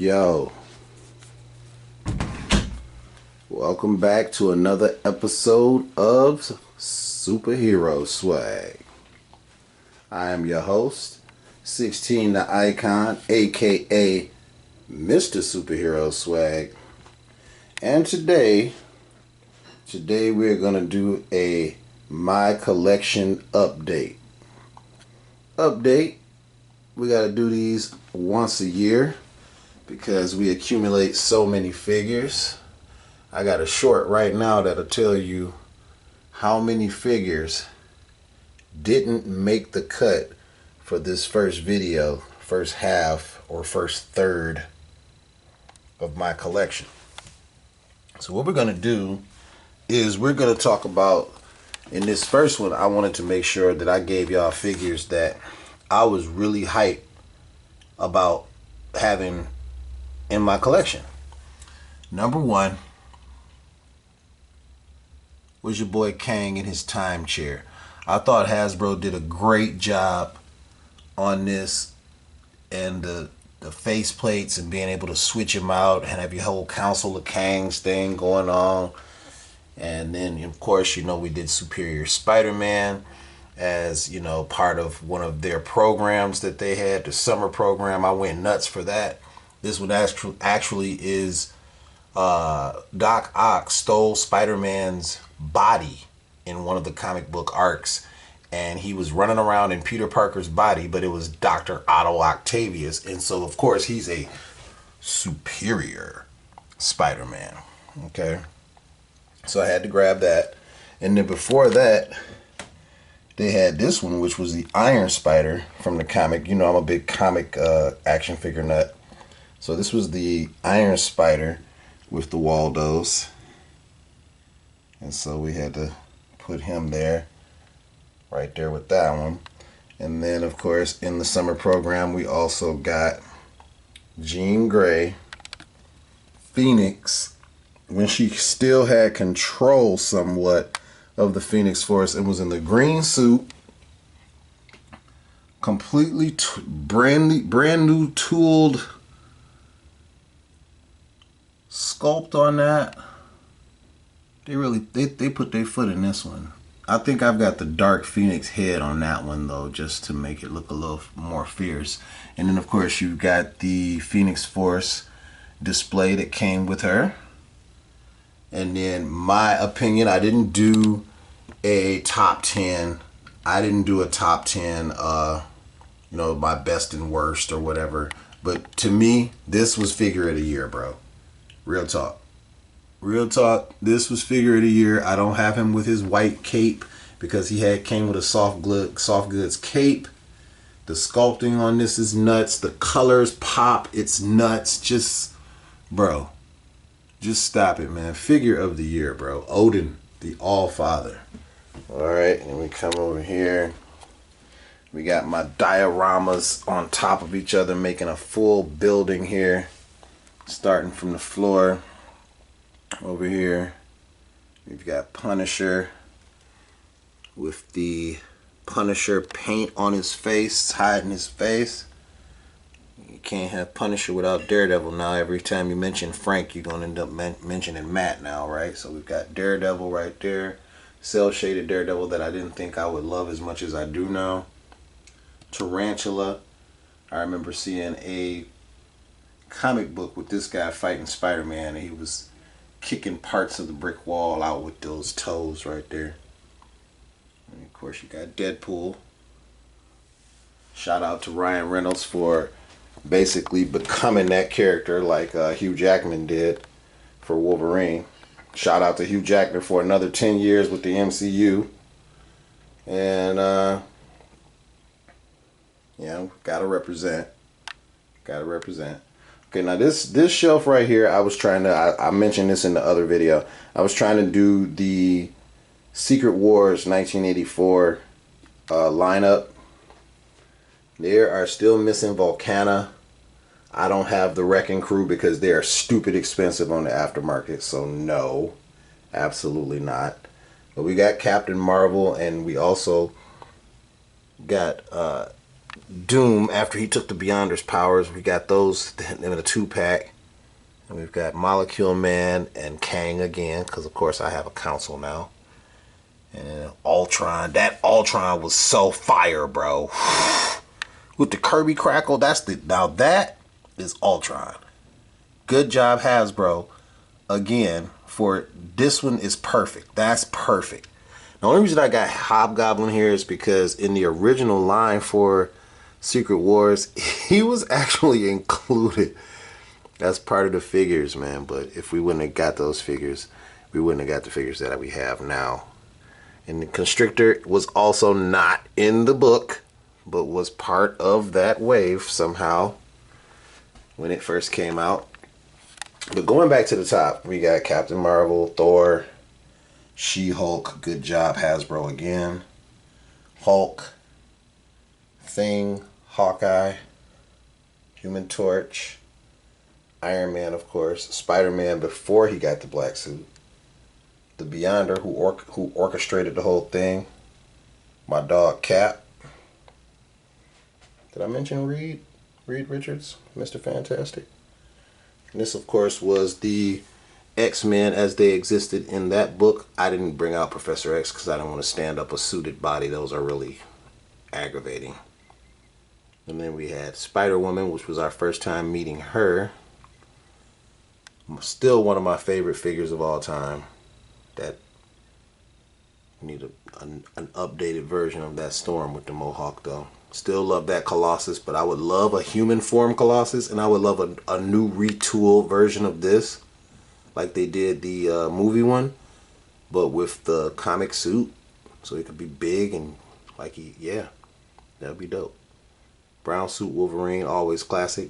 Yo, welcome back to another episode of Superhero Swag. I am your host, 16 the Icon, aka Mr. Superhero Swag. And today we're going to do a My Collection update. We got to do these once a year because we accumulate so many figures. I got a short right now that'll tell you how many figures didn't make the cut for this first video, first half or first third of my collection. So what we're going to do is we're going to talk about, in this first one, I wanted to make sure that I gave y'all figures that I was really hyped about having in my collection. Number one was your boy Kang in his time chair. I thought Hasbro did a great job on this, and the face plates and being able to switch them out and have your whole Council of Kangs thing going on. And then of course, you know, we did Superior Spider-Man as, you know, part of one of their programs that they had, the summer program. I went nuts for that. This one actually is Doc Ock stole Spider-Man's body in one of the comic book arcs, and he was running around in Peter Parker's body, but it was Dr. Otto Octavius, and so of course he's a superior Spider-Man. Okay, so I had to grab that. And then before that, they had this one, which was the Iron Spider from the comic. You know, I'm a big comic action figure nut. So this was the Iron Spider with the Waldos. And so we had to put him there, right there with that one. And then, of course, in the summer program, we also got Jean Grey, Phoenix, when she still had control somewhat of the Phoenix Force, and was in the green suit, completely brand new tooled sculpt on that. They put their foot in this one. I think I've got the Dark Phoenix head on that one though, just to make it look a little more fierce. And then of course you've got the Phoenix Force display that came with her. And then my opinion, I didn't do a top 10. I didn't do a top 10, you know, my best and worst or whatever. But to me, this was figure of the year, bro. Real talk. Real talk, this was figure of the year. I don't have him with his white cape because he came with a soft goods cape. The sculpting on this is nuts. The colors pop. It's nuts. Just, bro, just stop it, man. Figure of the year, bro. Odin, the All-Father. All right, and we come over here. We got my dioramas on top of each other, making a full building here, starting from the floor. Over here, we've got Punisher with the Punisher paint on his face, hiding his face. You can't have Punisher without Daredevil now. Every time you mention Frank, you're going to end up mentioning Matt now, right? So we've got Daredevil right there. Cell-shaded Daredevil that I didn't think I would love as much as I do now. Tarantula. I remember seeing a comic book with this guy fighting Spider-Man, and he was kicking parts of the brick wall out with those toes right there. And of course you got Deadpool. Shout out to Ryan Reynolds for basically becoming that character like Hugh Jackman did for Wolverine. Shout out to Hugh Jackman for another 10 years with the MCU. And you know, gotta represent. Okay, now this shelf right here, I was trying to, I mentioned this in the other video. I was trying to do the Secret Wars 1984 lineup. There are still missing Volcana. I don't have the Wrecking Crew because they are stupid expensive on the aftermarket. So no, absolutely not. But we got Captain Marvel, and we also got Doom after he took the Beyonder's powers. We got those in a 2-pack. And we've got Molecule Man and Kang again, because of course I have a console now. And Ultron. That Ultron was so fire, bro. With the Kirby crackle, now that is Ultron. Good job, Hasbro. Again, for this one is perfect. That's perfect. The only reason I got Hobgoblin here is because in the original line for Secret Wars, he was actually included as part of the figures, man. But if we wouldn't have got those figures, we wouldn't have got the figures that we have now. And the Constrictor was also not in the book, but was part of that wave somehow when it first came out. But going back to the top, we got Captain Marvel, Thor, She-Hulk, good job Hasbro again, Hulk, Thing, Hawkeye, Human Torch, Iron Man, of course, Spider-Man before he got the black suit, the Beyonder who orchestrated the whole thing, my dog Cap. Did I mention Reed Richards, Mr. Fantastic? And this, of course, was the X-Men as they existed in that book. I didn't bring out Professor X because I didn't want to stand up a suited body. Those are really aggravating. And then we had Spider-Woman, which was our first time meeting her. Still one of my favorite figures of all time. That need an updated version of that Storm with the Mohawk, though. Still love that Colossus, but I would love a human form Colossus, and I would love a new retool version of this, like they did the movie one, but with the comic suit, so it could be big and like yeah, that'd be dope. Brown suit Wolverine, always classic.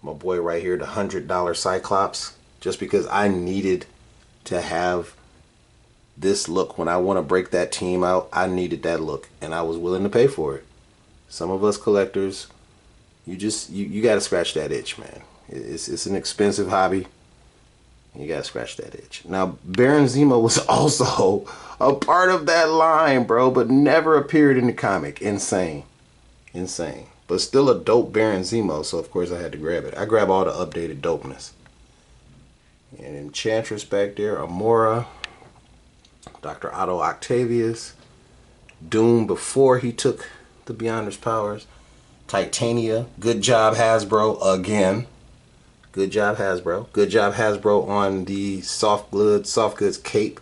My boy right here, the $100 Cyclops, just because I needed to have this look when I want to break that team out. I needed that look, and I was willing to pay for it. Some of us collectors, you got to scratch that itch, man. It's an expensive hobby. You got to scratch that itch. Now, Baron Zemo was also a part of that line, bro, but never appeared in the comic. Insane. But still a dope Baron Zemo, so of course I had to grab it. I grab all the updated dopeness. And Enchantress back there, Amora, Dr. Otto Octavius, Doom before he took the Beyonder's powers, Titania, good job Hasbro again. Good job Hasbro. Good job Hasbro on the soft goods cape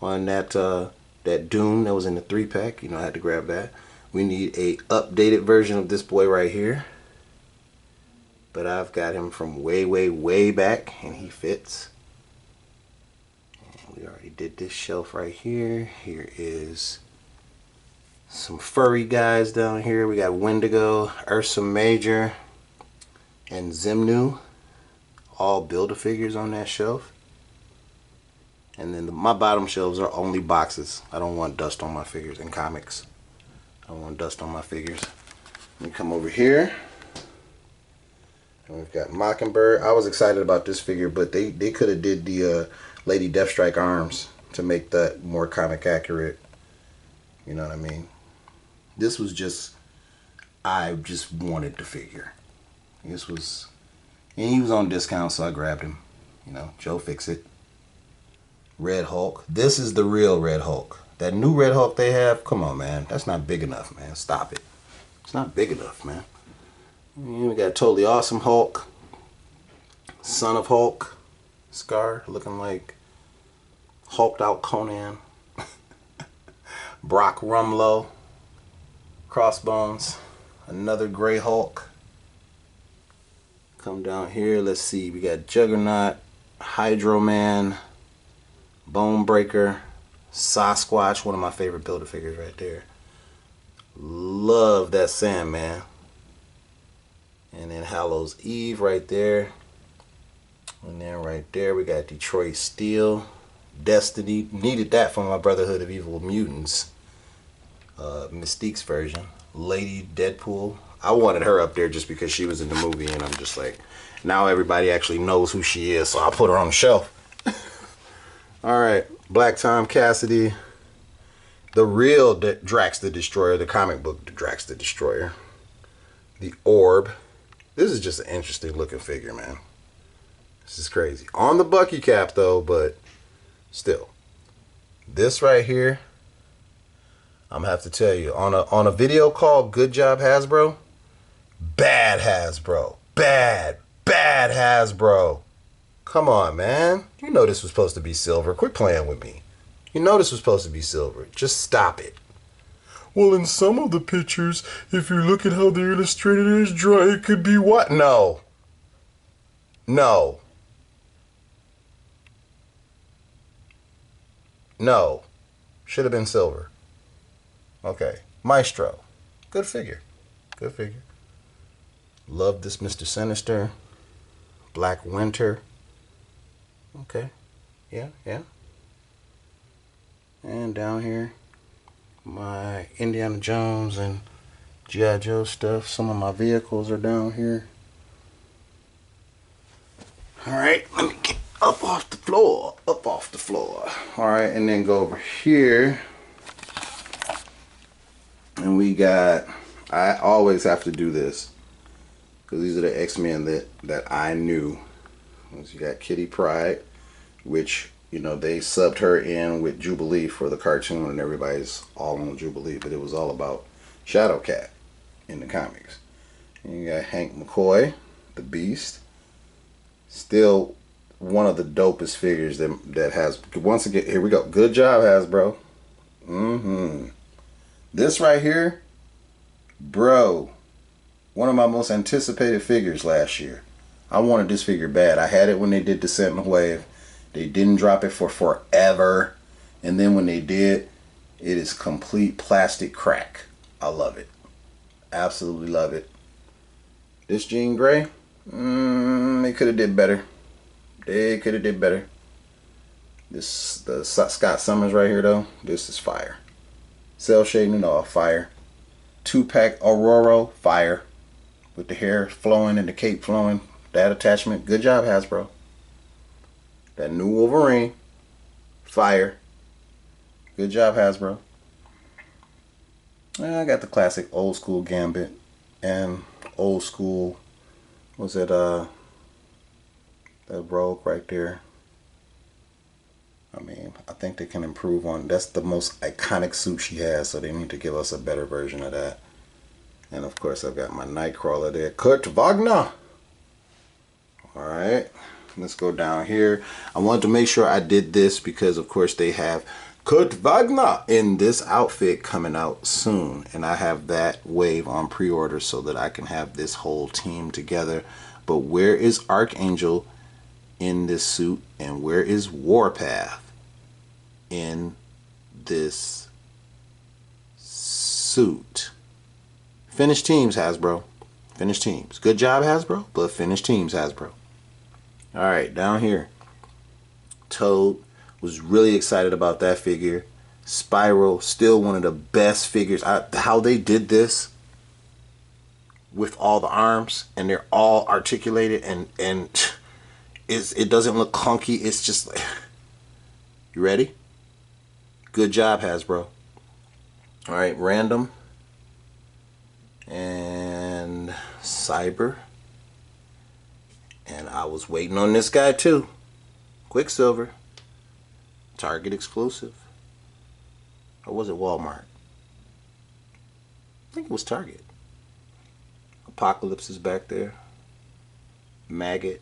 on that Doom that was in the 3-pack. You know, I had to grab that. We need a updated version of this boy right here. But I've got him from way back, and he fits. And we already did this shelf right here. Here is some furry guys down here. We got Wendigo, Ursa Major, and Zimnu. All Build-A-Figures on that shelf. And then my bottom shelves are only boxes. I don't want dust on my figures in comics. I don't want dust on my figures. Let me come over here. And we've got Mockingbird. I was excited about this figure, but they could have did the Lady Deathstrike arms to make that more comic accurate. You know what I mean? This was just, I just wanted the figure. This was, and he was on discount, so I grabbed him. You know, Joe Fix-It. Red Hulk. This is the real Red Hulk. That new Red Hulk they have, come on, man. That's not big enough, man. Stop it. It's not big enough, man. We got Totally Awesome Hulk. Son of Hulk. Scar, looking like hulked out Conan. Brock Rumlow. Crossbones. Another Gray Hulk. Come down here, let's see. We got Juggernaut. Hydro Man. Bonebreaker. Sasquatch, one of my favorite Build-A-Figures right there. Love that Sandman. And then Hallows Eve right there. And then right there we got Detroit Steel. Destiny. Needed that for my Brotherhood of Evil Mutants. Mystique's version. Lady Deadpool. I wanted her up there just because she was in the movie, and I'm just like, now everybody actually knows who she is, so I'll put her on the shelf. Alright. Black Tom Cassidy, The real Drax the Destroyer, the comic book Drax the Destroyer. The Orb. This is just an interesting looking figure, man. This is crazy. On the Bucky cap though, but still. This right here, I'm gonna have to tell you, on a video called Good Job Hasbro, bad Hasbro. Bad Hasbro. Come on, man. You know this was supposed to be silver. Quit playing with me. You know this was supposed to be silver. Just stop it. Well, in some of the pictures, if you look at how they're illustrated as dry, it could be what? No. No. No. Should have been silver. Okay. Maestro. Good figure. Good figure. Love this Mr. Sinister. Black Winter. Okay. Yeah, yeah. And down here, my Indiana Jones and G.I. Joe stuff. Some of my vehicles are down here. Alright, let me get up off the floor. Up off the floor. Alright, and then go over here. And we got, I always have to do this, because these are the X-Men that I knew. You got Kitty Pryde, which, you know, they subbed her in with Jubilee for the cartoon, and everybody's all on Jubilee, but it was all about Shadowcat in the comics. And you got Hank McCoy, the Beast. Still one of the dopest figures that has, once again, here we go. Good job, Hasbro. This right here, bro, one of my most anticipated figures last year. I wanted this figure bad. I had it when they did the Sentinel Wave. They didn't drop it for forever. And then when they did, it is complete plastic crack. I love it. Absolutely love it. This Jean Grey, they could have did better. They could have did better. This, the Scott Summers right here though, this is fire. Cell shading and all, fire. 2-pack Aurora, fire. With the hair flowing and the cape flowing. That attachment, good job Hasbro. That new Wolverine, fire. Good job Hasbro. And I got the classic old school Gambit and old school, was it that Rogue right there. I mean, I think they can improve on, that's the most iconic suit she has, so they need to give us a better version of that. And of course I've got my Nightcrawler there, Kurt Wagner. Alright, let's go down here. I wanted to make sure I did this because of course they have Kurt Wagner in this outfit coming out soon, and I have that wave on pre-order so that I can have this whole team together. But where is Archangel in this suit, and where is Warpath in this suit? Finish teams, Hasbro. Finish teams. Good job, Hasbro, but finish teams, Hasbro. Alright, down here, Toad. Was really excited about that figure. Spyro, still one of the best figures. How they did this with all the arms, and they're all articulated, and it doesn't look clunky. It's just like, you ready? Good job, Hasbro. All right, Random and Cyber, and I was waiting on this guy too. Quicksilver. Target exclusive. Or was it Walmart? I think it was Target. Apocalypse is back there. Maggot.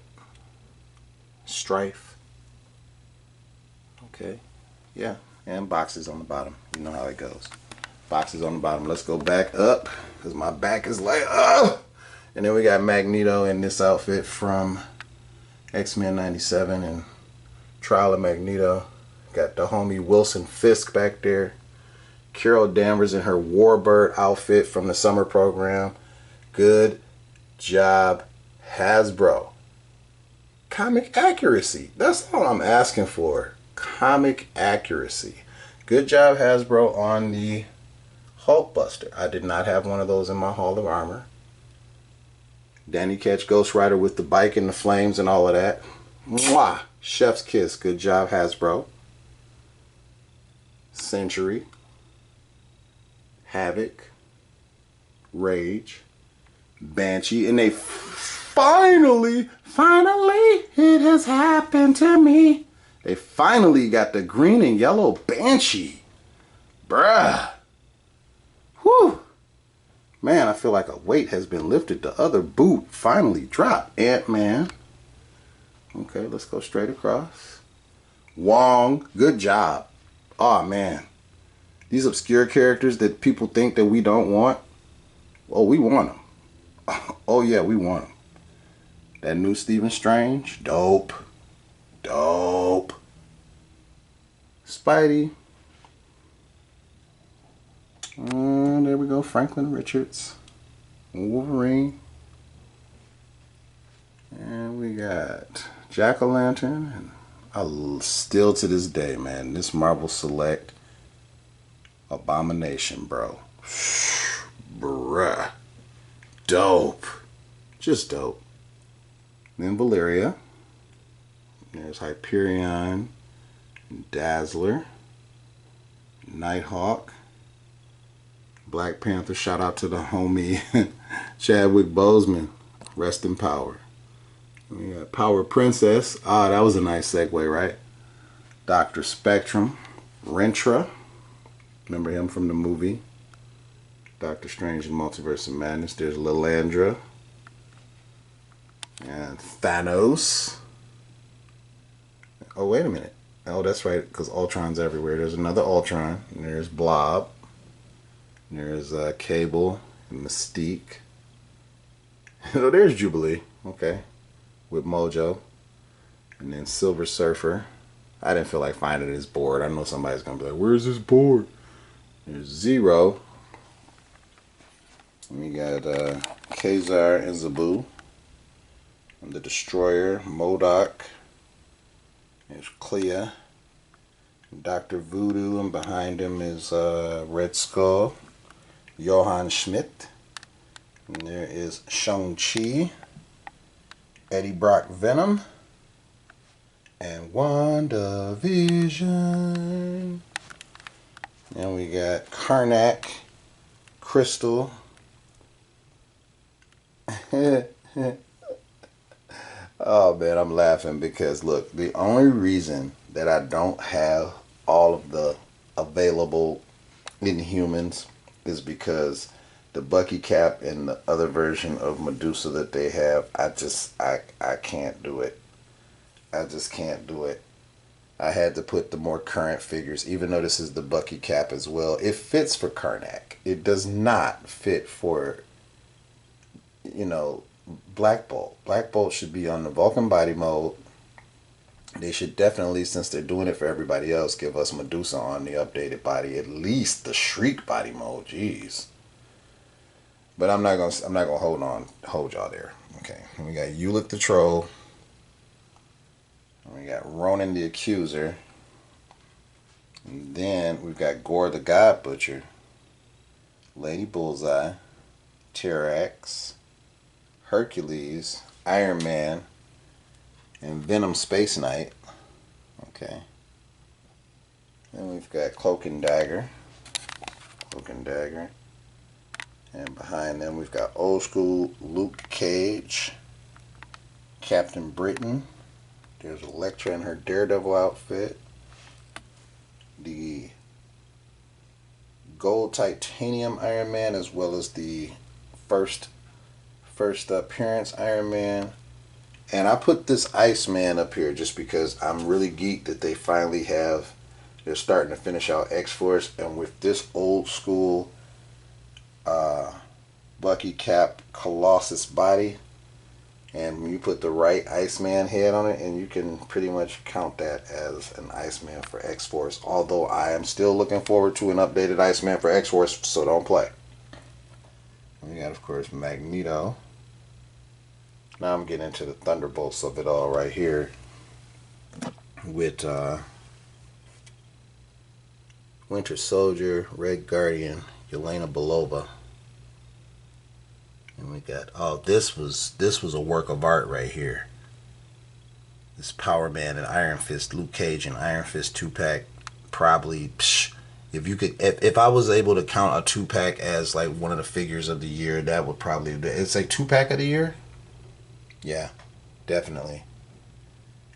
Strife. Okay. Yeah. And boxes on the bottom. You know how it goes. Boxes on the bottom. Let's go back up, because my back is like, oh! And then we got Magneto in this outfit from X-Men 97 and Trial of Magneto. Got the homie Wilson Fisk back there. Carol Danvers in her Warbird outfit from the summer program. Good job, Hasbro. Comic accuracy. That's all I'm asking for. Comic accuracy. Good job, Hasbro, on the Hulkbuster. I did not have one of those in my Hall of Armor. Danny Ketch, Ghost Rider with the bike and the flames and all of that. Mwah! Chef's kiss. Good job, Hasbro. Century. Havoc, Rage, Banshee, and they finally, it has happened to me. They finally got the green and yellow Banshee. Bruh. Whew. Man, I feel like a weight has been lifted. The other boot finally dropped. Ant-Man. Okay, let's go straight across. Wong, good job. Oh man. These obscure characters that people think that we don't want. Oh, we want them. Oh yeah, we want them. That new Stephen Strange. Dope. Dope. Spidey. There we go. Franklin Richards. Wolverine. And we got Jack-O-Lantern. And I still to this day, man, this Marvel Select Abomination, bro. Bruh. Dope. Just dope. Then Valeria. There's Hyperion. Dazzler. Nighthawk. Black Panther. Shout out to the homie Chadwick Boseman. Rest in power. We got Power Princess. Ah, that was a nice segue, right? Dr. Spectrum. Rentra. Remember him from the movie Doctor Strange and Multiverse of Madness. There's Lilandra. And Thanos. Oh, wait a minute. Oh, that's right, because Ultron's everywhere. There's another Ultron. And there's Blob. And there's Cable and Mystique. Oh, there's Jubilee. Okay. With Mojo. And then Silver Surfer. I didn't feel like finding his board. I know somebody's going to be like, where's this board? There's Zero. And we got Kazar and Zabu. And the Destroyer, MODOK. There's Clea. Dr. Voodoo, and behind him is Red Skull. Johann Schmidt. And there is Shang-Chi. Eddie Brock Venom. And WandaVision. And we got Karnak, Crystal. Oh man, I'm laughing because look, the only reason that I don't have all of the available Inhumans is because the Bucky Cap and the other version of Medusa that they have, I can't do it. I just can't do it. I had to put the more current figures, even though this is the Bucky Cap as well. It fits for Karnak. It does not fit for, you know, Black Bolt. Black Bolt should be on the Vulcan body mode. They should definitely, since they're doing it for everybody else, give us Medusa on the updated body, at least the Shriek body mode. Jeez. But I'm not gonna hold y'all there. Okay, we got Ulick the Troll. We got Ronan the Accuser. And then we've got Gore the God Butcher, Lady Bullseye, T-Rex, Hercules, Iron Man, and Venom Space Knight. Okay. Then we've got Cloak and Dagger. And behind them we've got old school Luke Cage, Captain Britain. There's Elektra in her Daredevil outfit. The gold titanium Iron Man, as well as the first appearance Iron Man. And I put this Iceman up here just because I'm really geeked that they finally they're starting to finish out X-Force. And with this old school Bucky Cap Colossus body, and when you put the right Iceman head on it, and you can pretty much count that as an Iceman for X-Force. Although I am still looking forward to an updated Iceman for X-Force, so don't play. We got, of course, Magneto. Now I'm getting into the Thunderbolts of it all right here. With Winter Soldier, Red Guardian, Yelena Belova. And we got, oh, this was a work of art right here. This Power Man and Iron Fist, Luke Cage and Iron Fist 2-pack, probably If you could, if I was able to count a 2-pack as like one of the figures of the year, that would probably, it's a 2-pack of the year. Yeah, definitely.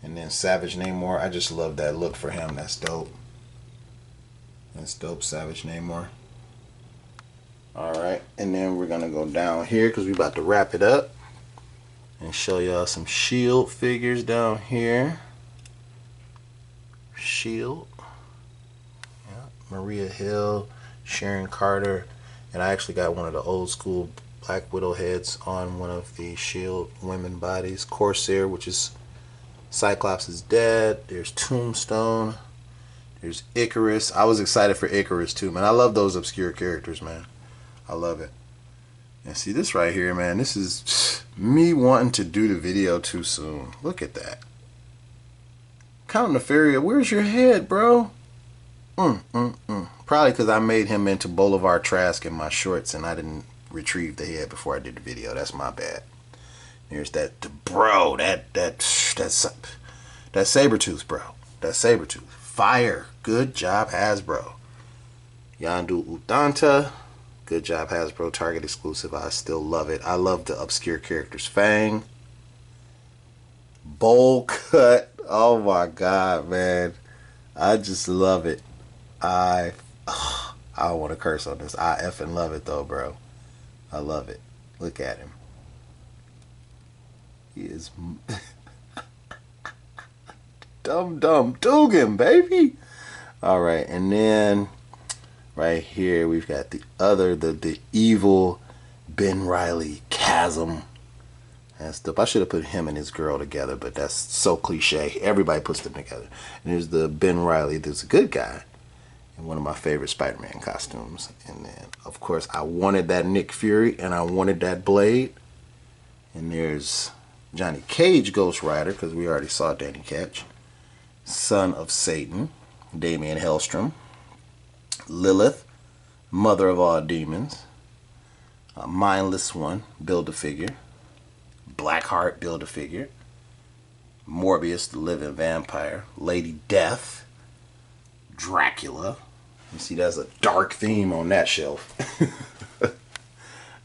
And then Savage Namor, I just love that look for him. That's dope. That's dope, Savage Namor. Alright, and then we're going to go down here because we're about to wrap it up. And show y'all some S.H.I.E.L.D. figures down here. S.H.I.E.L.D. Yeah. Maria Hill, Sharon Carter. And I actually got one of the old school Black Widow heads on one of the S.H.I.E.L.D. women bodies. Corsair, which is Cyclops is dead. There's Tombstone. There's Icarus. I was excited for Icarus too, man. I love those obscure characters, man. I love it. And see this right here, man. This is me wanting to do the video too soon. Look at that. Count Nefaria, where's your head, bro? Probably because I made him into Boulevard Trask in my shorts and I didn't retrieve the head before I did the video. That's my bad. There's that, bro. That's Sabretooth, bro. That's Sabretooth. Fire. Good job, Hasbro. Yandu Udanta. Good job, Hasbro. Target exclusive. I still love it. I love the obscure characters. Fang. Bowl cut. Oh my god, man. I just love it. I don't want to curse on this. I effing love it though, bro. I love it. Look at him. He is Dum Dugan, baby. Alright, and then right here we've got the evil Ben Reilly Chasm. That's dope. I should have put him and his girl together, but that's so cliche. Everybody puts them together. And there's the Ben Reilly, there's a good guy in one of my favorite Spider-Man costumes. And then of course I wanted that Nick Fury and I wanted that Blade. And there's Johnny Cage Ghost Rider, because we already saw Danny Ketch. Son of Satan, Damian Hellstrom. Lilith, Mother of All Demons. Mindless One, Build-A-Figure. Blackheart, Build-A-Figure. Morbius, the Living Vampire. Lady Death. Dracula. You see, that's a dark theme on that shelf.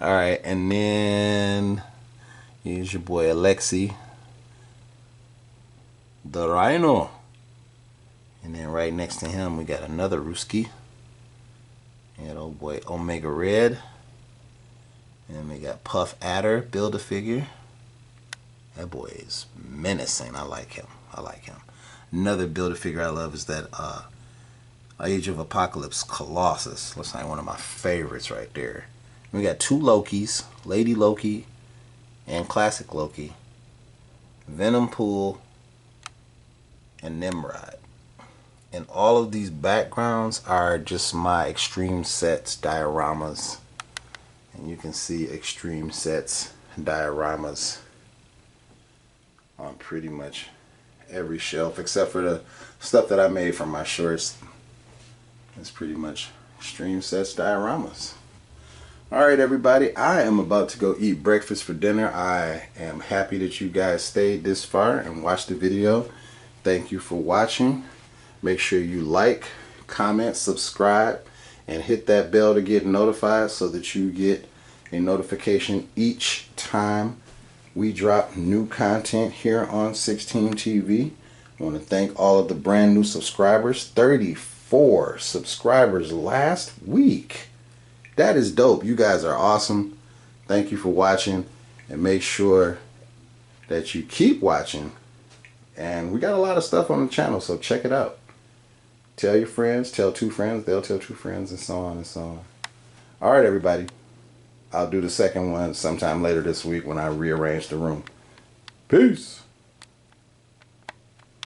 Alright, and then here's your boy Alexei, the Rhino. And then right next to him we got another Ruski. And old boy Omega Red. And we got Puff Adder, Build-A-Figure. That boy is menacing. I like him. I like him. Another Build-A-Figure I love is that Age of Apocalypse Colossus. Looks like one of my favorites right there. We got two Lokis, Lady Loki and Classic Loki, Venom Pool, and Nimrod. And all of these backgrounds are just my Extreme Sets dioramas. And you can see Extreme Sets dioramas on pretty much every shelf except for the stuff that I made from my shorts. It's pretty much Extreme Sets dioramas. Alright everybody, I am about to go eat breakfast for dinner. I am happy that you guys stayed this far and watched the video. Thank you for watching. Make sure you like, comment, subscribe, and hit that bell to get notified so that you get a notification each time we drop new content here on 16 TV. I want to thank all of the brand new subscribers. 34 subscribers last week. That is dope. You guys are awesome. Thank you for watching, and make sure that you keep watching. And we got a lot of stuff on the channel, so check it out. Tell your friends, tell 2 friends, they'll tell 2 friends, and so on and so on. Alright everybody, I'll do the second one sometime later this week when I rearrange the room. Peace.